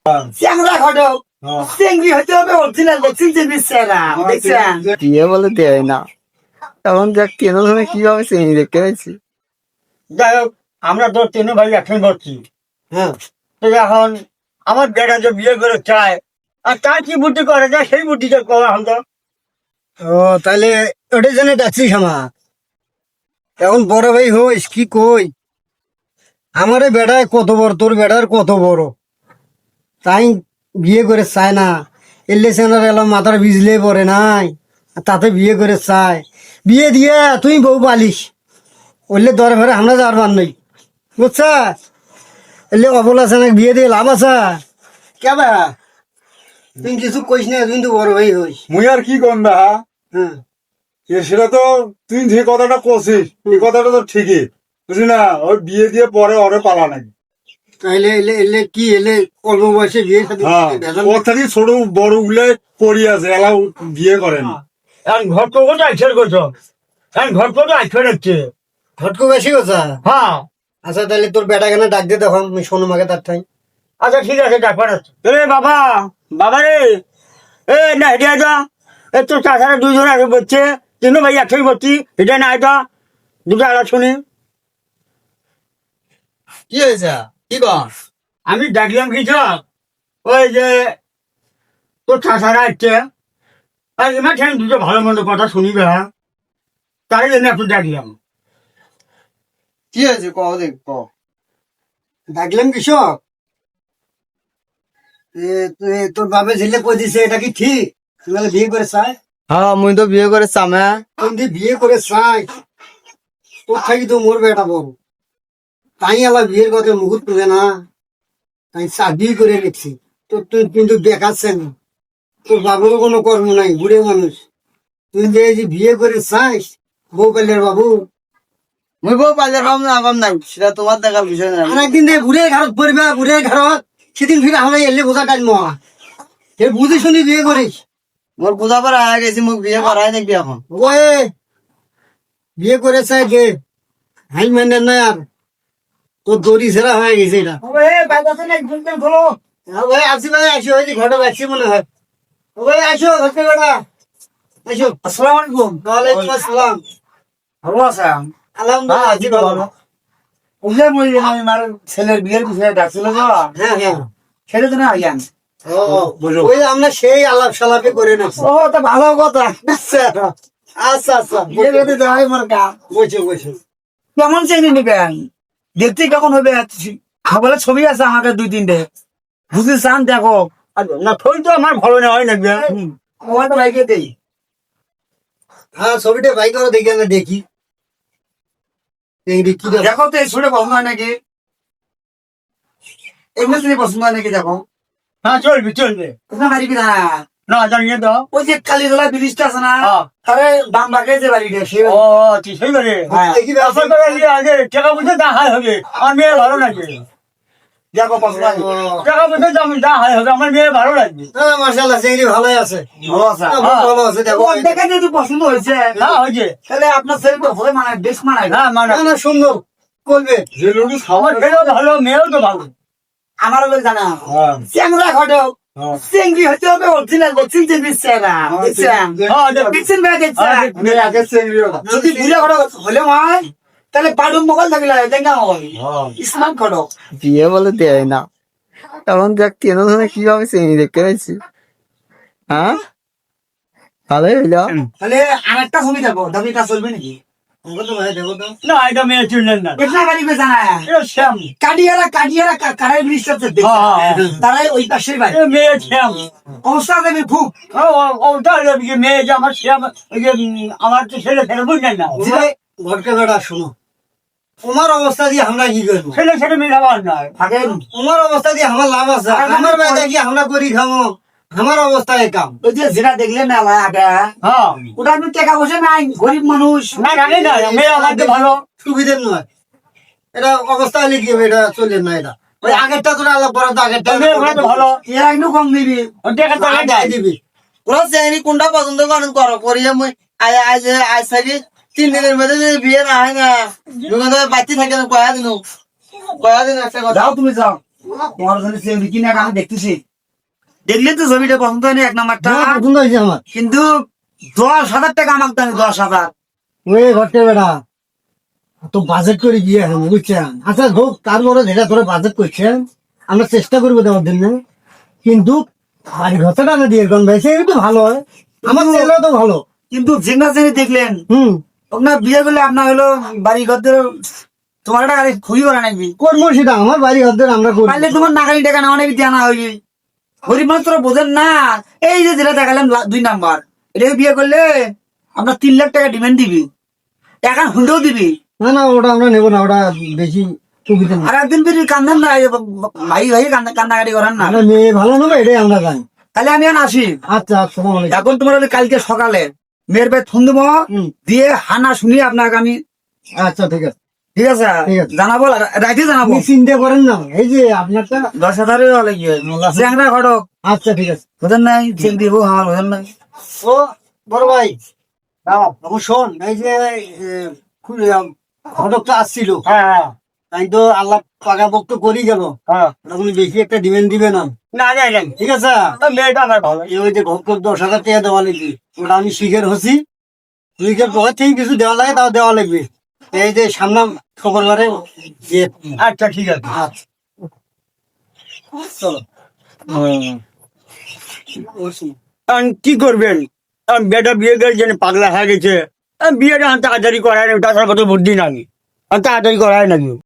চ্যাংরা ঘটক চেঙ্গি হতে হবে অরিজিনাল দেখছেন যে বিচ্ছেরা দেখছেন বিয়ে বলে দেয় না, এখন দেখ কেন ধরে কিভাবে চেনি দেখতে পাচ্ছি। যাই হোক আমরা তো তিন ভাই এখন বলছি হ্যাঁ, তো এখন আমার বেটা যে বিয়ে করে চায় আর তার কি বুদ্ধি করে যায় সেই বুদ্ধিটা করা এখন তো ও তাহলে ওটার জন্য ডাকছিস আমার। এখন বড় ভাই হইস কি কই, আমারে বেড়ায় কত বড়, তোর বেড়ার কত বড়, তাই বিয়ে করে চায় না। এলে সেনার এলাম মাথার বিজলে পড়ে নাই, আর তাতে বিয়ে করে চায়। বিয়ে দিয়ে তুই বউ পালিস, ওইলে দরে ঘরে আমরা যাওয়ার বার নেই, বুঝছা? এলে অবলা সেনা বিয়ে দিয়ে লাভ আছে কেবা? তুই কিছু কইস না, তুই তো বড় ভাই হইস। মুই আর কি কম বা হ্যাঁ, সেটা তো তুই যে কথাটা কছিস এই কথাটা তো ঠিকই বুঝলি না। ওই বিয়ে দিয়ে পরে ওরে পালা নাকি। তাইলে এলে এলে কি এলে অল্প বয়সে বিয়ে শাদী হ্যাঁ, ভেজাল ওর থেকে ছোট বড় গুলো পড়ি আছে, এলা বিয়ে করেন। এখন ঘর তো কোথায় আইসের করছো এখন ঘর তো আইসের হচ্ছে ঘটকো বেশি কথা। হ্যাঁ আচ্ছা তাহলে তোর বেটা কেন ডাক দে, তখন আমি শোনো মাকে তার ঠাই। আচ্ছা ঠিক আছে ডাক্তার রে বাবা, বাবা রে এ না এটা এটা এ তো চাষারা দুজন আগে বলছে তিনও ভাই একসাথে বলছি এটা না এটা দুটো আলাদা শুনি কি হয়েছে কি কর? আমি ডাকলাম কিছু ওই যে তোর চাষারা আসছে আর এবার ঠেন দুটো ভালো মন্দ কথা শুনিবে হ্যাঁ তাই জন্য একটু ডাকলাম কি হয়েছে ক দেখ ক। ডাকলাম কৃষক, তোর বাপে ছেলে কই দিছে, এটা কি ঠিক? তুই বলে বিয়ে করে চাই? হ্যাঁ মুই তো বিয়ে করে চামে। তুই বিয়ে করে চাই, তোর থাকি তো মোর বেটা বড়, তাই আবার বিয়ের কথা মুকুট তুলে না, তাই চাকরি করে নিচ্ছি। তোর তুই কিন্তু দেখাচ্ছেন তোর বাবুরও কোনো কর্ম নাই, বুড়ে মানুষ। তুই যে এই যে বিয়ে করে চাইস বউ পেলের বাবু, মুই বউ পাইলে পাম না পাম না সেটা তোমার দেখার বিষয় না। আর একদিন বুড়ে ঘরত পড়বা, বুড়ে ঘরত সেদিন ফিরে আমরা এলে বোঝা টাইম সে বুঝে শুনি বিয়ে করিস। মোর পূজা পর আয়া গেছি, মুখ বিয়ে করাই নাকি এখন? ওয়ে বিয়ে করে চাই যে হাই মেনে না, আর তোর দড়ি ছেড়া হয়ে গেছে এটা। হ্যাঁ ভাই আসি, ভাই আসি, হয়েছে ঘটক আসছি মনে হয়। ও ভাই আসো ধরতে বেটা, আসো। আসসালামু আলাইকুম ওয়ালাইকুম আসসালাম। ভালো আছেন আলহামদুলিল্লাহ আছি ভালো। বুঝলে বলি আমি আমার ছেলের বিয়ের বিষয়ে ডাকছিল তো হ্যাঁ হ্যাঁ, সেটা তো না আইয়ান ও ওই আমরা সেই আলাপ সালাপে করে নেছি। ও তা ভালো কথা আচ্ছা আচ্ছা আচ্ছা, বিয়ে করতে দেওয়া হয় আমার কাম বসে বসে। কেমন চেনি নিবেন দেখতে কেমন হবে বলে ছবি আছে আমাকে দুই তিনটে বুঝতে চান দেখো আর না ছবি তো আমার ভালো না হয় নাকি মোবাইলটা বাইকে দেই হ্যাঁ ছবিটা ভাই করে দেখি, আমরা দেখি এই কি দেখো। দেখো তো এই ছবিটা পছন্দ হয় নাকি এমনি তুমি পছন্দ হয় নাকি দেখো হ্যাঁ চলবে চলবে কোথায় বাড়ি না না জানিয়ে তো ওই যে কালীতলা ব্রিজটা আছে না আরে বাম বাগে যে বাড়িটা সে ও ঠিক সেই বাড়ি দেখি আগে টাকা পয়সা দা হাই হবে আমার মেয়ে ভালো লাগে দেখো পছন্দ হয় টাকা পয়সা আমি দা হাই হবে আমার মেয়ে ভালো লাগবে হ্যাঁ মাশাআল্লাহ চেংড়ি ভালোই আছে, ভালো আছে ভালো আছে। দেখো দেখে যদি পছন্দ হয়েছে হ্যাঁ হয়েছে তাহলে আপনার ছেলে তো হয় মানে বেশ মানায় হ্যাঁ মানে না না সুন্দর করবে। যে লোকটি আমার ছেলেও ভালো মেয়েও তো ভালো আমার লোক জানা হ্যাঁ চ্যাংরা ঘটক হ্যাঁ চেঙ্গি হতে হবে অরিজিনাল দেখছেন যে বিচ্ছেরা দেখছেন দেখছেন ভাই দেখছেন মেয়ে আগে চেংড়ি ওটা। যদি ঘুরে ঘটক হলে হয় তাহলে পাডুম মোবাইল থাকলে দেখা মোবাইল হ্যাঁ স্মার্ট ঘটক বিয়ে বলে দেয় না, এখন দেখ কেন ধরে কিভাবে চেনি দেখতে পাচ্ছি। হ্যাঁ ভালোই হইল। তাহলে আরেকটা ছবি দেখো দাবিটা চলবে নাকি দেখো তো না এটা মেয়ে চললেন না এটা গাড়ি বে জানা শ্যাম কাটিয়ারা কারাই ব্রিজ আছে তারাই ওই পাশের বাড়ি মেয়ে শ্যাম অবস্থা দেবে খুব ওটা মেয়ে যে আমার শ্যাম ওই যে আমার তো ছেলে ছেলে বুঝলেন না ঘটকে বেটা শোনো, তোমার অবস্থা দিয়ে আমরা কি করবো? ছেলে ছেলে মেয়ে খাবার নয় থাকেন তোমার অবস্থা দিয়ে আমার লাভ আছে, আমার বাড়িতে কি আমরা করি খাবো, আমার অবস্থা এই কাম। ওই যে যেটা দেখলেন না আমার আগে হ্যাঁ ওটা আমি টাকা পয়সা নাই গরিব মানুষ না জানি না মেয়ে আমার তো ভালো সুবিধের নয়, এটা অবস্থা হলে কি হবে, এটা চলে না। এটা ওই আগেরটা তোরা আলাপ করা তো আগেরটা মেয়ে ওরা তো ভালো এরা একটু কম দিবি ওই টাকা তো আগে দিবি। ওরা চেনি কোনটা পছন্দ করেন করো করিয়া মুই আজ থাকি 3 দিনের মধ্যে যদি বিয়ে না হয় না দোকানদার বাচ্চি থাকে না কয়া দিন একটা কথা। যাও তুমি যাও তোমার জন্য ছবি কিনে আমি দেখতেছি, দেখলে তো ছবিটা পছন্দ হয়নি এক নাম্বারটা, হ্যাঁ, পছন্দ হয়েছে আমার। কিন্তু 10,000 টাকা আমাকে দামি, 10,000। ওই ঘরটা বেড়া তো বাজেট করে গিয়ে এখন বুঝছেন। আচ্ছা হোক, তারপরে যেটা তোরা বাজেট করছেন আমরা চেষ্টা করবো দেওয়ার জন্য, কিন্তু বাড়ি ঘরটা না দিয়ে গন ভাই সেই তো ভালো হয়, আমার ছেলেও তো ভালো। কিন্তু জিঙ্গা জেনে দেখলেন আপনার বিয়ে করলে আপনার হলো বাড়ি ঘর ধরে তোমার একটা গাড়ি খুবই করা নাকি, করবো সেটা, আমার বাড়ি ঘরদের আমরা করি। পারলে তোমার নাগালি টাকা নেওয়া নাকি জানা হয়ে গরিব মানুষ তোরা বোঝেন না। এই যে যেটা দেখালাম 2 নাম্বার, এটাকে বিয়ে করলে আপনার 3 লাখ টাকা ডিমান্ড দিবি, টাকা হুন্ডেও দিবি। না না, ওটা আমরা নেবো না, ওটা বেশি সুবিধা না। আর একদিন ফির কান্দেন না, এই যে ভাই ভাই কান্নাকাটি করেন না। আমরা মেয়ে ভালো নেবো এটাই আমরা জানি। তাহলে আমি এখন আসি। আচ্ছা, আসসালামু আলাইকুম। এখন তোমার হলে কালকে সকালে মেয়ের ভাই ফোন দেবো, দিয়ে হানা শুনিয়ে আপনাকে আমি, আচ্ছা ঠিক আছে, ঠিক আছে ঠিক আছে। জানাবো, রাতে জানাবো। আপনি চিন্তা করেন না, এই যে আপনারটা। 10,000 হলে গিয়ে চ্যাংরা ঘটক আচ্ছা ঠিক আছে। বোঝেন নাই, চেক দিব আমার বোঝেন নাই। ও বড় ভাই, বাবু শোন, এই যে ঘটকটা আসছিল, হ্যাঁ তাই তো আল্লাহ পাকা বক্ত করি গেল, হ্যাঁ, আপনি বেশি একটা ডিমান্ড দিবে না, না যাই যাই, ঠিক আছে? মেয়েটা আমার ভালো। এই ওই যে ঘর 10,000 টাকা দেওয়া লাগবে, ওটা আমি শিখের হচ্ছি, শিখের পর থেকে কিছু দেওয়া লাগে তাও দেওয়া লাগবে। এই যে সামনে শুক্রবারে দিয়ে। আচ্ছা ঠিক আছে। আচ্ছা চলো। এখন কি করবেন, এখন বেটা বিয়ে করে জেনে পাগলা হয়ে গেছে, বিয়েটা তাড়াতাড়ি করায় না, তাছাড়া কত বুদ্ধি নাকি, তাড়াতাড়ি করায় নাকি।